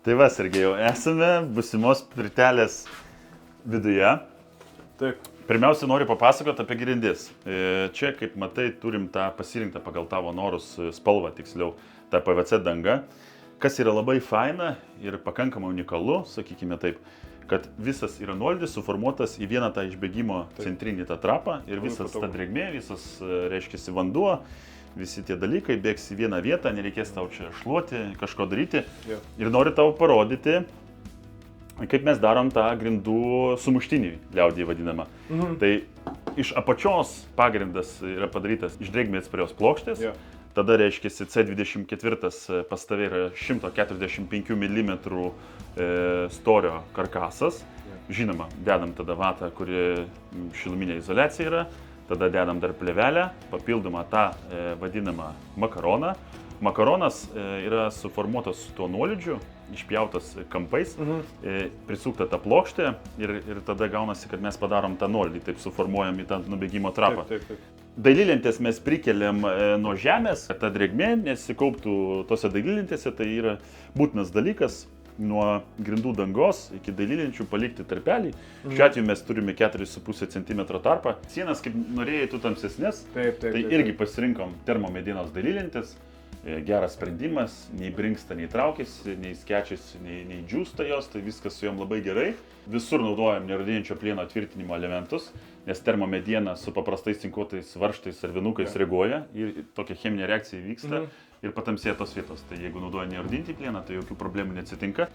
Tai va, Sergejau, esame būsimos pirtelės viduje. Taip. Pirmiausia, noriu papasakoti apie grindis. Čia, kaip matai, turim tą pasirinktą pagal tavo norus spalvą, tiksliau, tą PVC dangą. Kas yra labai faina ir pakankamai unikalu, sakykime taip, kad visas yra nuolydis suformuotas į vieną tą išbėgimo centrinį tą trapą ir visas ta drėgmė, visas, reiškia, vanduo, visi tie dalykai bėgs į vieną vietą, nereikės tau čia šluoti, kažko daryti. Ir noriu tau parodyti, kaip mes darom tą grindų sumuštinį, liaudyje vadinamą. Tai iš apačios pagrindas yra padarytas iš drėgmės atsparios plokštės. Tada, reiškia, C24 pastave yra 145 mm storio karkasas. Žinoma, dedam tada vatą, kuri šiluminė izoliacija yra. Tada dedam dar plėvelę, papildomą tą vadinamą makaroną. Makaronas yra suformuotas su tuo nuolydžiu, išpjautas kampais, prisukta ta plokštė ir tada gaunasi, kad mes padarom tą nuolydį, taip suformuojam į tą nubėgimo trapą. Dailylentės mes prikeliam nuo žemės, kad ta drėgmė nesikauptų tose dailylentėse, tai yra būtinas dalykas. Nuo grindų dangos iki dailylenčių palikti tarpelį. Šiuo atveju mes turime 4,5 cm tarpą. Sienas, kaip norėjai, tu tamsesnės, tai irgi pasirinkom termomedienos dailylentės. Geras sprendimas, nei brinksta, nei traukiasi, nei skečiasi, nei džiūsta jos, tai viskas su jom labai gerai. Visur naudojam nerūdijančio plieno tvirtinimo elementus, nes termomediena su paprastais cinkuotais varžtais ar vienukais reaguoja ir tokia cheminė reakcija vyksta ir patamsėja tos vietos. Tai jeigu naudoja nerūdinti plieną, tai jokių problemų neatsitinka.